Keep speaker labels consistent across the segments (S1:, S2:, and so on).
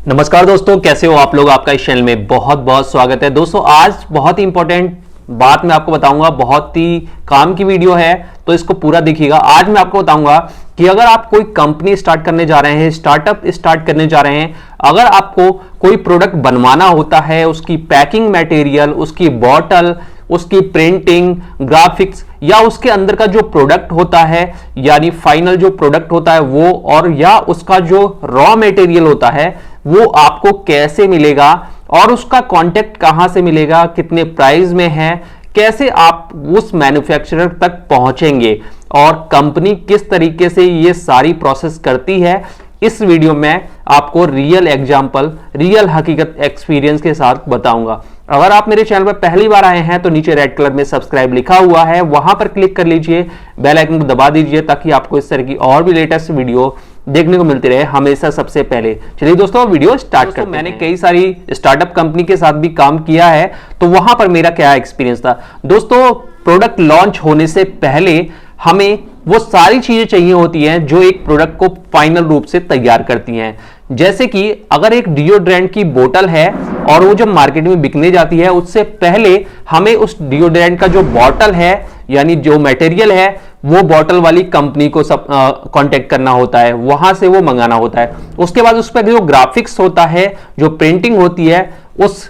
S1: नमस्कार दोस्तों, कैसे हो आप लोग। आपका इस चैनल में बहुत बहुत स्वागत है। दोस्तों आज बहुत ही इंपॉर्टेंट बात मैं आपको बताऊंगा, बहुत ही काम की वीडियो है तो इसको पूरा देखिएगा। आज मैं आपको बताऊंगा कि अगर आप कोई कंपनी स्टार्ट करने जा रहे हैं, स्टार्टअप स्टार्ट करने जा रहे हैं, अगर आपको कोई प्रोडक्ट बनवाना होता है, उसकी पैकिंग मटेरियल, उसकी बॉटल, उसकी प्रिंटिंग, ग्राफिक्स या उसके अंदर का जो प्रोडक्ट होता है यानी फाइनल जो प्रोडक्ट होता है वो, और या उसका जो रॉ मटेरियल होता है वो आपको कैसे मिलेगा और उसका कांटेक्ट कहां से मिलेगा, कितने प्राइस में है, कैसे आप उस मैन्युफैक्चरर तक पहुंचेंगे और कंपनी किस तरीके से ये सारी प्रोसेस करती है, इस वीडियो में आपको रियल एग्जांपल, रियल हकीकत एक्सपीरियंस के साथ बताऊंगा। अगर आप मेरे चैनल पर पहली बार आए हैं तो नीचे रेड कलर में सब्सक्राइब लिखा हुआ है, वहां पर क्लिक कर लीजिए, बेल आइकन को दबा दीजिए ताकि आपको इस तरह की और भी लेटेस्ट वीडियो देखने को मिलती रहे हमेशा सबसे पहले। चलिए दोस्तों वीडियो स्टार्ट करते हैं। मैंने कई सारी स्टार्टअप कंपनी के साथ भी काम किया है तो वहां पर मेरा क्या एक्सपीरियंस था। दोस्तों प्रोडक्ट लॉन्च होने से पहले हमें वो सारी चीजें चाहिए होती हैं जो एक प्रोडक्ट को फाइनल रूप से तैयार करती हैं। जैसे कि अगर एक डिओड्रेंट की बोतल है और वो जब मार्केट में बिकने जाती है उससे पहले हमें उस डिओड्रेंट का जो बॉटल है यानी जो मटेरियल है वो बॉटल वाली कंपनी को सब कांटेक्ट करना होता है, वहां से वो मंगाना होता है। उसके बाद उस पर जो ग्राफिक्स होता है, जो प्रिंटिंग होती है, उस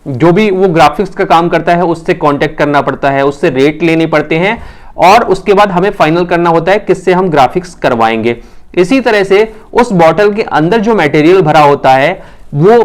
S1: जो भी वो ग्राफिक्स का काम करता है उससे कांटेक्ट करना पड़ता है, उससे रेट लेने पड़ते हैं और उसके बाद हमें फाइनल करना होता है किससे हम ग्राफिक्स करवाएंगे। इसी तरह से उस बॉटल के अंदर जो मटेरियल भरा होता है वो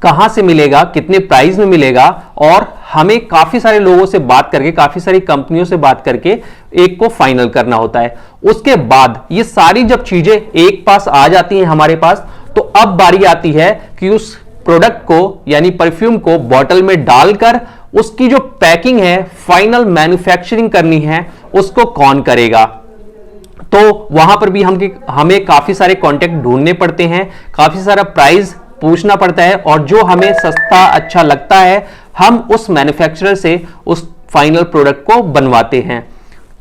S1: कहां से मिलेगा, कितने प्राइस में मिलेगा, और हमें काफी सारे लोगों से बात करके, काफी सारी कंपनियों से बात करके एक को फाइनल करना होता है। उसके बाद ये सारी जब चीजें एक पास आ जाती हैं हमारे पास, तो अब बारी आती है कि उस प्रोडक्ट को यानी परफ्यूम को बॉटल में डालकर उसकी जो पैकिंग है, फाइनल मैन्युफैक्चरिंग करनी है, उसको कौन करेगा। तो वहां पर भी हमें काफी सारे कॉन्टेक्ट ढूंढने पड़ते हैं, काफी सारा प्राइस पूछना पड़ता है और जो हमें सस्ता अच्छा लगता है हम उस मैन्युफैक्चरर से उस फाइनल प्रोडक्ट को बनवाते हैं।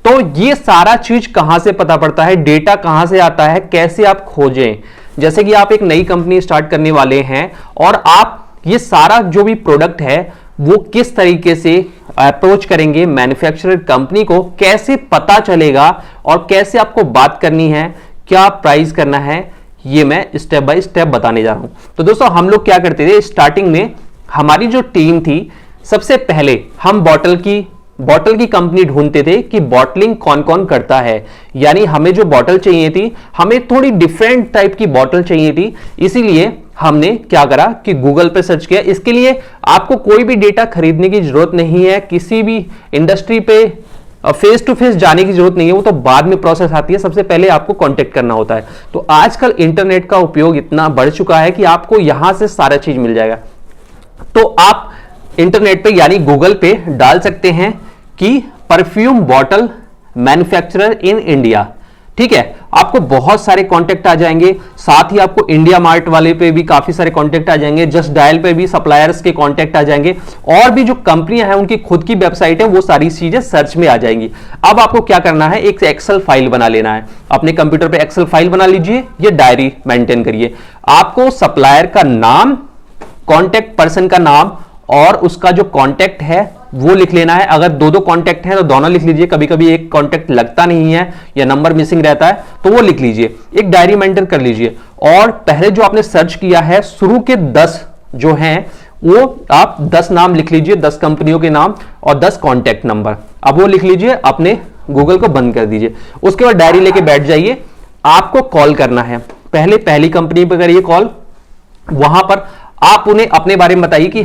S1: तो ये सारा चीज कहां से पता पड़ता है, डेटा कहां से आता है, कैसे आप खोजें। जैसे कि आप एक नई कंपनी स्टार्ट करने वाले हैं और आप ये सारा जो भी प्रोडक्ट है वो किस तरीके से अप्रोच करेंगे मैन्युफैक्चरर कंपनी को, कैसे पता चलेगा और कैसे आपको बात करनी है, क्या प्राइस करना है, ये मैं स्टेप बाय स्टेप बताने जा रहा हूं। तो दोस्तों हम लोग क्या करते थे, स्टार्टिंग में हमारी जो टीम थी, सबसे पहले हम बॉटल की कंपनी ढूंढते थे कि बॉटलिंग कौन कौन करता है। यानी हमें जो बॉटल चाहिए थी, हमें थोड़ी डिफरेंट टाइप की बॉटल चाहिए थी, इसीलिए हमने क्या करा कि गूगल पे सर्च किया। इसके लिए आपको कोई भी डेटा खरीदने की जरूरत नहीं है, किसी भी इंडस्ट्री पे फेस टू फेस जाने की जरूरत नहीं है, वो तो बाद में प्रोसेस आती है, सबसे पहले आपको कांटेक्ट करना होता है। तो आजकल इंटरनेट का उपयोग इतना बढ़ चुका है कि आपको यहां से सारा चीज मिल जाएगा। तो आप इंटरनेट पे यानी गूगल पे डाल सकते हैं कि perfume bottle manufacturer in India, ठीक है। आपको बहुत सारे कांटेक्ट आ जाएंगे, साथ ही आपको इंडिया मार्ट वाले पे भी काफी सारे कांटेक्ट आ जाएंगे, जस्ट डायल पे भी सप्लायर्स के कांटेक्ट आ जाएंगे, और भी जो कंपनियां हैं उनकी खुद की वेबसाइट है, वो सारी चीजें सर्च में आ जाएंगी। अब आपको क्या करना है, एक एक्सेल फाइल बना लेना है। अपने कंप्यूटर पे एक्सेल फाइल बना लीजिए, ये डायरी मेंटेन करिए। आपको सप्लायर का नाम, कॉन्टेक्ट पर्सन का नाम और उसका जो कॉन्टेक्ट है वो लिख लेना है। अगर दो दो कॉन्टेक्ट हैं तो दोनों लिख लीजिए, कभी कभी एक कॉन्टेक्ट लगता नहीं है या नंबर मिसिंग रहता है तो वो लिख लीजिए। एक डायरी मेंटेन कर लीजिए और पहले जो आपने सर्च किया है शुरू के 10 जो हैं वो आप 10 नाम लिख लीजिए, 10 कंपनियों के नाम और 10 कॉन्टेक्ट नंबर। अब वो लिख लीजिए, अपने गूगल को बंद कर दीजिए। उसके बाद डायरी लेके बैठ जाइए। आपको कॉल करना है, पहले पहली कंपनी पर करिए कॉल। वहां पर आप उन्हें अपने बारे में बताइए कि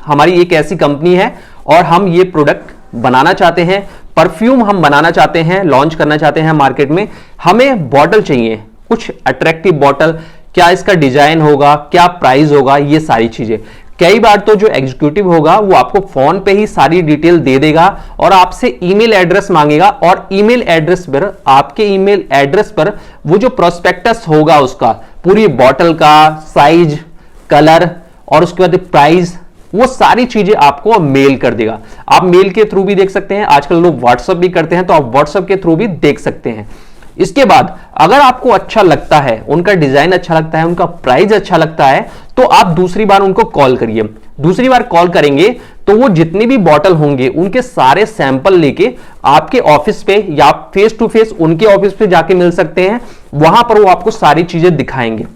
S1: हमारी एक ऐसी कंपनी है और हम ये प्रोडक्ट बनाना चाहते हैं, परफ्यूम हम बनाना चाहते हैं, लॉन्च करना चाहते हैं मार्केट में। हमें बॉटल चाहिए, कुछ अट्रैक्टिव बॉटल, क्या इसका डिजाइन होगा, क्या प्राइस होगा, ये सारी चीजें। कई बार तो जो एग्जीक्यूटिव होगा वो आपको फोन पे ही सारी डिटेल दे देगा और आपसे ईमेल एड्रेस मांगेगा, और ईमेल एड्रेस पर, आपके ईमेल एड्रेस पर वो जो प्रोस्पेक्टस होगा उसका, पूरी बॉटल का साइज, कलर और उसके बाद प्राइस, वो सारी चीजें आपको मेल कर देगा। आप मेल के थ्रू भी देख सकते हैं, आजकल लोग व्हाट्सएप भी करते हैं तो आप व्हाट्सएप के थ्रू भी देख सकते हैं। इसके बाद अगर आपको अच्छा लगता है, उनका डिजाइन अच्छा लगता है, उनका प्राइस अच्छा लगता है, तो आप दूसरी बार उनको कॉल करिए। दूसरी बार कॉल करेंगे तो वो जितनी भी बॉटल होंगे उनके सारे सैंपल लेके आपके ऑफिस पे या फेस टू फेस उनके ऑफिस पे जाके मिल सकते हैं। वहां पर वो आपको सारी चीजें दिखाएंगे।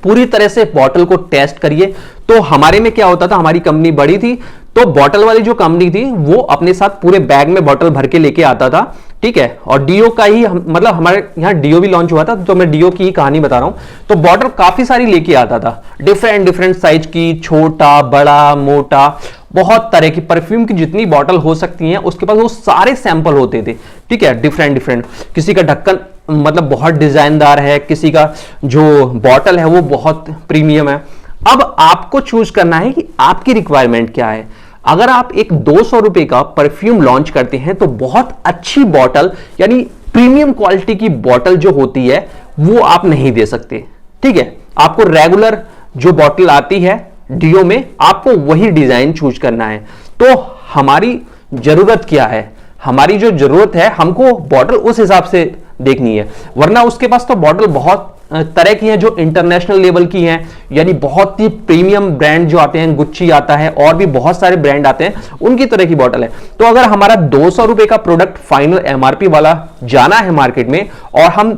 S1: पूरी तरह से बॉटल को टेस्ट करिए। तो हमारे में क्या होता था, हमारी कंपनी बड़ी थी, तो बॉटल वाली जो कंपनी थी वो अपने साथ पूरे बैग में बॉटल भर के लेके आता था, ठीक है। और डीओ का ही मतलब हमारे यहाँ डीओ भी लॉन्च हुआ था, तो मैं डीओ की ही कहानी बता रहा हूं। तो बॉटल काफी सारी लेके आता था, डिफरेंट डिफरेंट साइज की, छोटा बड़ा मोटा, बहुत तरह की परफ्यूम की जितनी बॉटल हो सकती हैं उसके पास वो सारे सैंपल होते थे, ठीक है। डिफरेंट डिफरेंट, किसी का ढक्कन मतलब बहुत डिजाइनदार है, किसी का जो बॉटल है वो बहुत प्रीमियम है। अब आपको चूज करना है कि आपकी रिक्वायरमेंट क्या है। अगर आप एक 200 रुपए का परफ्यूम लॉन्च करते हैं तो बहुत अच्छी बॉटल यानी प्रीमियम क्वालिटी की बॉटल जो होती है वो आप नहीं दे सकते, ठीक है। आपको रेगुलर जो बॉटल आती है डीओ में, आपको वही डिजाइन चूज करना है। तो हमारी जरूरत क्या है, हमारी जो जरूरत है हमको बॉटल उस हिसाब से देखनी है, वरना उसके पास तो बॉटल बहुत तरह की हैं जो इंटरनेशनल लेवल की हैं, यानी बहुत ही प्रीमियम ब्रांड जो आते हैं, गुच्ची आता है और भी बहुत सारे ब्रांड आते हैं, उनकी तरह की बॉटल है। तो अगर हमारा 200 रुपए का प्रोडक्ट फाइनल एमआरपी वाला जाना है मार्केट में और हम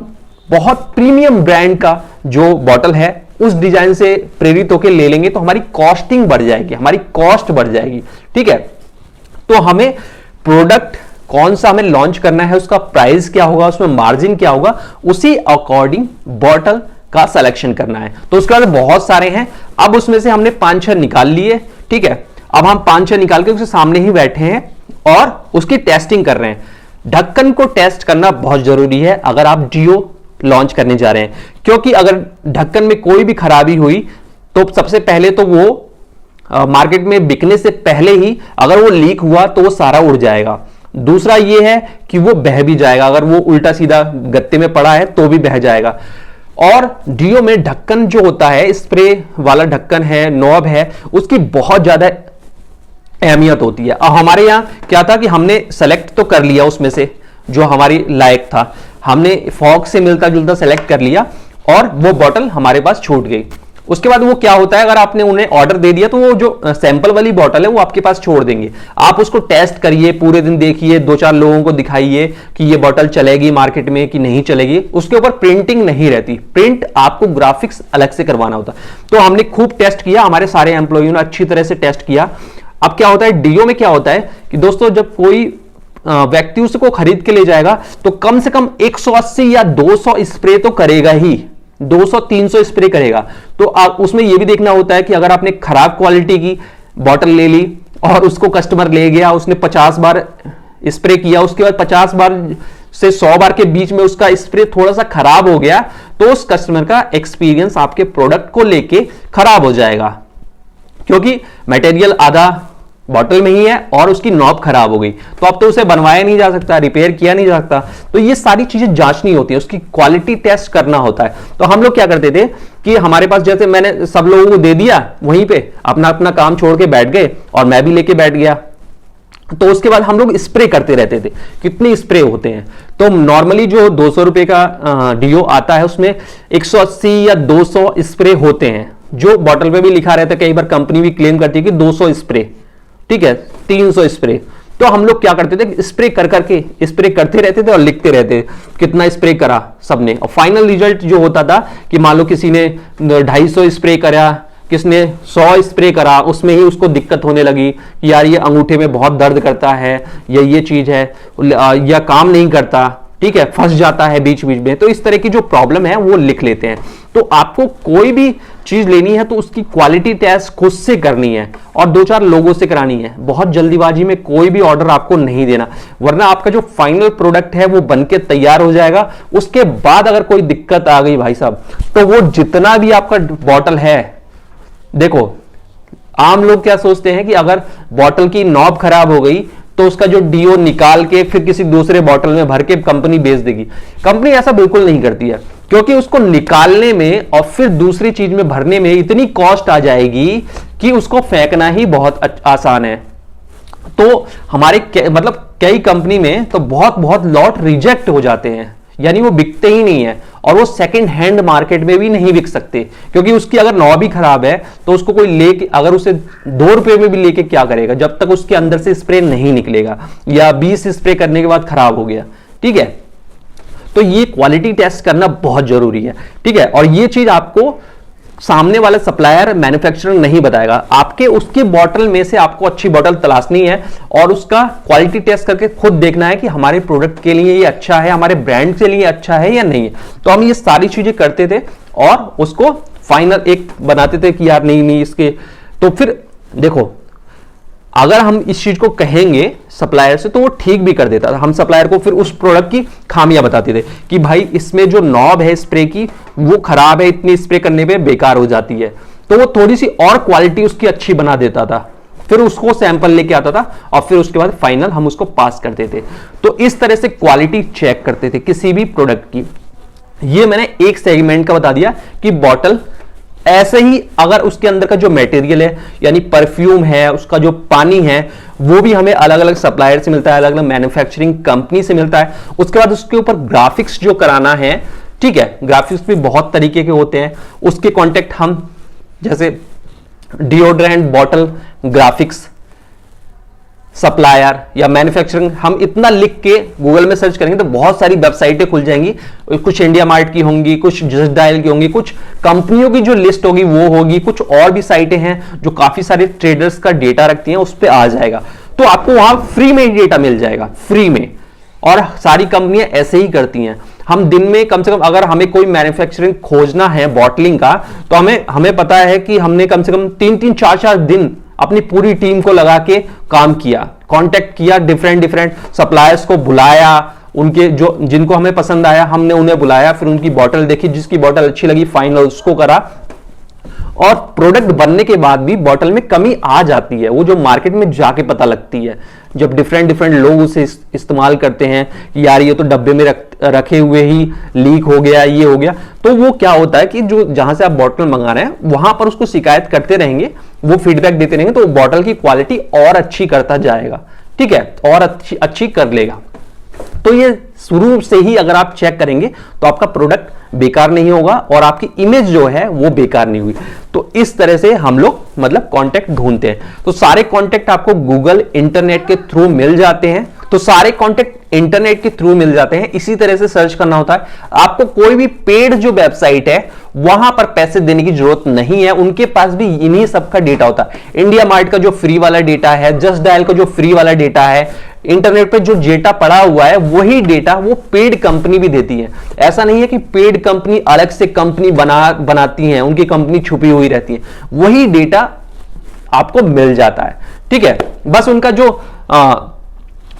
S1: बहुत प्रीमियम ब्रांड का जो बॉटल है उस डिजाइन से प्रेरित होकर ले लेंगे तो हमारी कॉस्टिंग बढ़ जाएगी, हमारी कॉस्ट बढ़ जाएगी, ठीक है। तो हमें प्रोडक्ट कौन सा हमें लॉन्च करना है, उसका प्राइस क्या होगा, उसमें मार्जिन क्या होगा, उसी अकॉर्डिंग बॉटल का सिलेक्शन करना है। तो उसके बाद बहुत सारे हैं, अब उसमें से हमने 5-6 निकाल लिए, ठीक है। अब हम 5-6 निकाल के उसके सामने ही बैठे हैं और उसकी टेस्टिंग कर रहे हैं। ढक्कन को टेस्ट करना बहुत जरूरी है अगर आप डीओ लॉन्च करने जा रहे हैं, क्योंकि अगर ढक्कन में कोई भी खराबी हुई तो सबसे पहले तो वो मार्केट में बिकने से पहले ही अगर वो लीक हुआ तो वो सारा उड़ जाएगा। दूसरा ये है कि वो बह भी जाएगा, अगर वो उल्टा सीधा गत्ते में पड़ा है तो भी बह जाएगा। और डीओ में ढक्कन जो होता है, स्प्रे वाला ढक्कन है, नॉब है, उसकी बहुत ज्यादा अहमियत होती है। अब हमारे यहाँ क्या था कि हमने सेलेक्ट तो कर लिया उसमें से जो हमारी लायक था, हमने फॉग से मिलता जुलता सेलेक्ट कर लिया और वो बॉटल हमारे पास छूट गई। उसके बाद वो क्या होता है, अगर आपने उन्हें ऑर्डर दे दिया तो वो जो सैंपल वाली बॉटल है वो आपके पास छोड़ देंगे। आप उसको टेस्ट करिए, पूरे दिन देखिए, 2-4 लोगों को दिखाइए कि ये बॉटल चलेगी मार्केट में कि नहीं चलेगी। उसके ऊपर प्रिंटिंग नहीं रहती, प्रिंट आपको ग्राफिक्स अलग से करवाना होता। तो हमने खूब टेस्ट किया, हमारे सारे एम्प्लॉइयों ने अच्छी तरह से टेस्ट किया। अब क्या होता है, डीओ में क्या होता है कि दोस्तों जब कोई व्यक्ति उसको खरीद के ले जाएगा तो कम से कम 180 या 200 स्प्रे तो करेगा ही, 200-300 स्प्रे करेगा। तो उसमें यह भी देखना होता है कि अगर आपने खराब क्वालिटी की बॉटल ले ली और उसको कस्टमर ले गया, उसने 50 बार स्प्रे किया, उसके बाद 50 बार से 100 बार के बीच में उसका स्प्रे थोड़ा सा खराब हो गया, तो उस कस्टमर का एक्सपीरियंस आपके प्रोडक्ट को लेके खराब हो जाएगा, क्योंकि मटेरियल आधा बॉटल में ही है और उसकी नॉब खराब हो गई, तो अब तो उसे बनवाया नहीं जा सकता, रिपेयर किया नहीं जा सकता। तो ये सारी चीजें जांचनी होती है, उसकी क्वालिटी टेस्ट करना होता है। तो हम लोग क्या करते थे कि हमारे पास जैसे मैंने सब लोगों को दे दिया, वहीं पे अपना अपना काम छोड़ के बैठ गए और मैं भी लेके बैठ गया। तो उसके बाद हम लोग स्प्रे करते रहते थे, कितने स्प्रे होते हैं। तो नॉर्मली जो 200 रुपए का डीओ आता है उसमें 180 या 200 स्प्रे होते हैं, जो बॉटल पे भी लिखा रहता है। कई बार कंपनी भी क्लेम करती है कि 200 स्प्रे, ठीक है, 300 स्प्रे। तो हम लोग क्या करते थे, स्प्रे कर करके स्प्रे करते रहते थे और लिखते रहते कितना स्प्रे करा सबने। और फाइनल रिजल्ट जो होता था कि मान लो किसी ने 250 स्प्रे करा, किसने 100 स्प्रे करा, उसमें ही उसको दिक्कत होने लगी कि यार ये अंगूठे में बहुत दर्द करता है, या ये चीज है, या काम नहीं करता, ठीक है, फंस जाता है बीच बीच में। तो इस तरह की जो प्रॉब्लम है वो लिख लेते हैं। तो आपको कोई भी चीज लेनी है तो उसकी क्वालिटी टेस्ट खुद से करनी है और 2-4 लोगों से करानी है। बहुत जल्दीबाजी में कोई भी ऑर्डर आपको नहीं देना, वरना आपका जो फाइनल प्रोडक्ट है वो बनके तैयार हो जाएगा। उसके बाद अगर कोई दिक्कत आ गई भाई साहब, तो वो जितना भी आपका बॉटल है, देखो आम लोग क्या सोचते हैं कि अगर बॉटल की नॉब खराब हो गई तो उसका जो डीओ निकाल के फिर किसी दूसरे बॉटल में भर के कंपनी बेच देगी। कंपनी ऐसा बिल्कुल नहीं करती है, क्योंकि उसको निकालने में और फिर दूसरी चीज में भरने में इतनी कॉस्ट आ जाएगी कि उसको फेंकना ही बहुत आसान है। तो हमारे मतलब कई कंपनी में तो बहुत बहुत लॉट रिजेक्ट हो जाते हैं, यानी वो बिकते ही नहीं है, और वो सेकंड हैंड मार्केट में भी नहीं बिक सकते, क्योंकि उसकी अगर नॉब भी खराब है तो उसको कोई लेके, अगर उसे 2 रुपए में भी लेके क्या करेगा, जब तक उसके अंदर से स्प्रे नहीं निकलेगा, या 20 स्प्रे करने के बाद खराब हो गया। ठीक है, तो ये क्वालिटी टेस्ट करना बहुत जरूरी है। ठीक है, और ये चीज आपको सामने वाला सप्लायर मैन्युफैक्चरर नहीं बताएगा, आपके उसके बॉटल में से आपको अच्छी बॉटल तलाशनी है और उसका क्वालिटी टेस्ट करके खुद देखना है कि हमारे प्रोडक्ट के लिए ये अच्छा है, हमारे ब्रांड के लिए अच्छा है या नहीं है। तो हम ये सारी चीजें करते थे और उसको फाइनल एक बनाते थे कि यार नहीं इसके, तो फिर देखो अगर हम इस चीज को कहेंगे सप्लायर से तो वो ठीक भी कर देता था। हम सप्लायर को फिर उस प्रोडक्ट की खामियां बताते थे कि भाई इसमें जो नॉब है स्प्रे की वो खराब है, इतनी स्प्रे करने पे बेकार हो जाती है, तो वो थोड़ी सी और क्वालिटी उसकी अच्छी बना देता था, फिर उसको सैंपल लेके आता था और फिर उसके बाद फाइनल हम उसको पास करते थे। तो इस तरह से क्वालिटी चेक करते थे किसी भी प्रोडक्ट की। ये मैंने एक सेगमेंट का बता दिया कि बॉटल, ऐसे ही अगर उसके अंदर का जो मटेरियल है यानी परफ्यूम है, उसका जो पानी है वो भी हमें अलग अलग सप्लायर से मिलता है, अलग अलग मैन्युफैक्चरिंग कंपनी से मिलता है। उसके बाद उसके ऊपर ग्राफिक्स जो कराना है, ठीक है, ग्राफिक्स भी बहुत तरीके के होते हैं, उसके कॉन्टेक्ट हम जैसे डिओड्रेंट बॉटल ग्राफिक्स सप्लायर या मैन्युफैक्चरिंग, हम इतना लिख के गूगल में सर्च करेंगे तो बहुत सारी वेबसाइटें खुल जाएंगी, कुछ इंडिया मार्ट की होंगी, कुछ जस्ट डायल की होंगी, कुछ कंपनियों की जो लिस्ट होगी वो होगी, कुछ और भी साइटें हैं जो काफी सारे ट्रेडर्स का डेटा रखती हैं, उस पर आ जाएगा। तो आपको वहां फ्री में डेटा मिल जाएगा, फ्री में। और सारी कंपनियां ऐसे ही करती हैं। हम दिन में कम से कम, अगर हमें कोई मैन्युफैक्चरिंग खोजना है बॉटलिंग का, तो हमें पता है कि हमने कम से कम 3-3, 4-4 दिन अपनी पूरी टीम को लगा के काम किया, कांटेक्ट किया, डिफरेंट सप्लायर्स को बुलाया, उनके जो जिनको हमें पसंद आया हमने उन्हें बुलाया, फिर उनकी बॉटल देखी, जिसकी बॉटल अच्छी लगी फाइनल उसको करा। और प्रोडक्ट बनने के बाद भी बॉटल में कमी आ जाती है, वो जो मार्केट में जाके पता लगती है, जब डिफरेंट लोग उसे इस्तेमाल करते हैं कि यार ये तो डब्बे में रखे हुए ही लीक हो गया, ये हो गया। तो वो क्या होता है कि जो जहां से आप बॉटल मंगा रहे हैं वहां पर उसको शिकायत करते रहेंगे, वो फीडबैक देते रहेंगे, तो बॉटल की क्वालिटी और अच्छी करता जाएगा। ठीक है, और अच्छी कर लेगा। तो ये शुरू से ही अगर आप चेक करेंगे तो आपका प्रोडक्ट बेकार नहीं होगा और आपकी इमेज जो है वो बेकार नहीं हुई। तो इस तरह से हम लोग मतलब कांटेक्ट ढूंढते हैं। तो सारे कांटेक्ट आपको गूगल इंटरनेट के थ्रू मिल जाते हैं, तो सारे कांटेक्ट इंटरनेट के थ्रू मिल जाते हैं। इसी तरह से सर्च करना होता है। आपको कोई भी पेड जो वेबसाइट है वहां पर पैसे देने की जरूरत नहीं है, उनके पास भी इन्हीं सबका डेटा होता है। इंडिया मार्ट का जो फ्री वाला डेटा है, जस्ट डायल का जो फ्री वाला डेटा है, इंटरनेट पे जो डेटा पड़ा हुआ है वही डेटा वो पेड कंपनी भी देती है। ऐसा नहीं है कि पेड कंपनी अलग से कंपनी बनाती है, उनकी कंपनी छुपी हुई रहती है, वही डेटा आपको मिल जाता है। ठीक है, बस उनका जो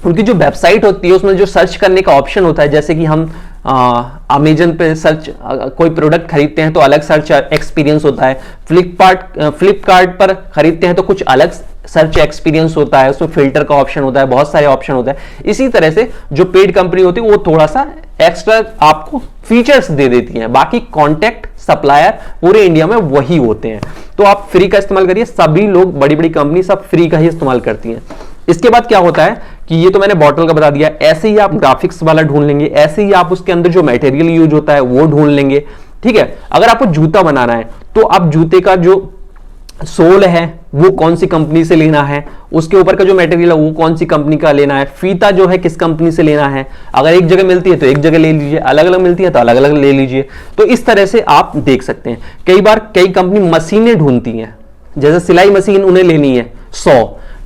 S1: उनकी जो वेबसाइट होती है उसमें जो सर्च करने का ऑप्शन होता है, जैसे कि हम अमेजन पे सर्च कोई प्रोडक्ट खरीदते हैं तो अलग सर्च एक्सपीरियंस होता है, फ्लिपकार्ट पर खरीदते हैं तो कुछ अलग सर्च एक्सपीरियंस होता है, उसमें फिल्टर का ऑप्शन होता है, बहुत सारे ऑप्शन होता है। इसी तरह से जो पेड कंपनी होती है वो थोड़ा सा एक्स्ट्रा आपको फीचर्स दे देती है, बाकी कॉन्टेक्ट सप्लायर पूरे इंडिया में वही होते हैं। तो आप फ्री का इस्तेमाल करिए, सभी लोग, बड़ी बड़ी कंपनी सब फ्री का ही इस्तेमाल करती हैं। इसके बाद क्या होता है कि ये तो मैंने बॉटल का बता दिया, ऐसे ही आप ग्राफिक्स वाला ढूंढ लेंगे, ऐसे ही आप उसके अंदर जो मटेरियल यूज होता है वो ढूंढ लेंगे। ठीक है, अगर आपको जूता बनाना है तो आप जूते का जो सोल है वो कौन सी कंपनी से लेना है, उसके ऊपर का जो मटेरियल है वो कौन सी कंपनी का लेना है, फीता जो है किस कंपनी से लेना है, अगर एक जगह मिलती है तो एक जगह ले लीजिए, अलग अलग मिलती है तो अलग अलग ले लीजिए। तो इस तरह से आप देख सकते हैं। कई बार कई कंपनी मशीनें ढूंढती हैं, जैसे सिलाई मशीन उन्हें लेनी है 100,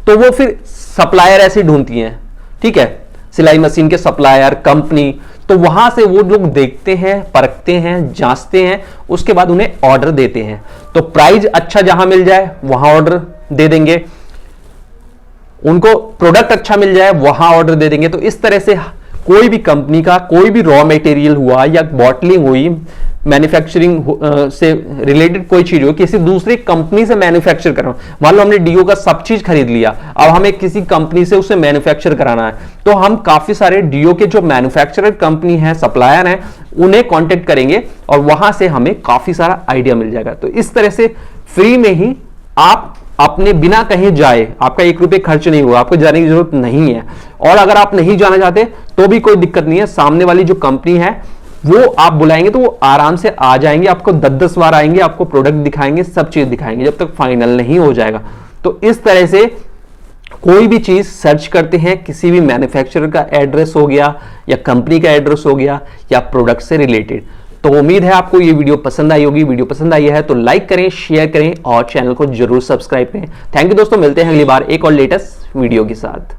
S1: तो वो फिर सप्लायर ऐसे ढूंढती हैं। ठीक है, सिलाई मशीन के सप्लायर कंपनी, तो वहां से वो लोग देखते हैं, परखते हैं, जांचते हैं, उसके बाद उन्हें ऑर्डर देते हैं। तो प्राइस अच्छा जहां मिल जाए वहां ऑर्डर दे देंगे, उनको प्रोडक्ट अच्छा मिल जाए वहां ऑर्डर दे देंगे। तो इस तरह से कोई भी कंपनी का कोई भी रॉ मटेरियल हुआ या बॉटलिंग हुई, मैन्युफैक्चरिंग से रिलेटेड कोई चीज हो, किसी दूसरी कंपनी से मैन्युफैक्चर करना, मान लो हमने डीओ का सब चीज खरीद लिया, अब हमें किसी कंपनी से उसे मैन्युफैक्चर कराना है, तो हम काफी सारे डीओ के जो मैन्युफैक्चरर कंपनी है, सप्लायर है, उन्हें कांटेक्ट करेंगे और वहां से हमें काफी सारा आइडिया मिल जाएगा। तो इस तरह से फ्री में ही आप अपने बिना कहीं जाए, आपका 1 रुपये खर्च नहीं हुआ, आपको जाने की जरूरत नहीं है। और अगर आप नहीं जाना चाहते तो भी कोई दिक्कत नहीं है, सामने वाली जो कंपनी है वो आप बुलाएंगे तो वो आराम से आ जाएंगे, आपको 10-10 बार आएंगे, आपको प्रोडक्ट दिखाएंगे, सब चीज दिखाएंगे जब तक फाइनल नहीं हो जाएगा। तो इस तरह से कोई भी चीज सर्च करते हैं, किसी भी मैन्युफैक्चरर का एड्रेस हो गया या कंपनी का एड्रेस हो गया या प्रोडक्ट से रिलेटेड। तो उम्मीद है आपको ये वीडियो पसंद आई होगी। वीडियो पसंद आई है तो लाइक करें, शेयर करें और चैनल को जरूर सब्सक्राइब करें। थैंक यू दोस्तों, मिलते हैं अगली बार एक और लेटेस्ट वीडियो के साथ।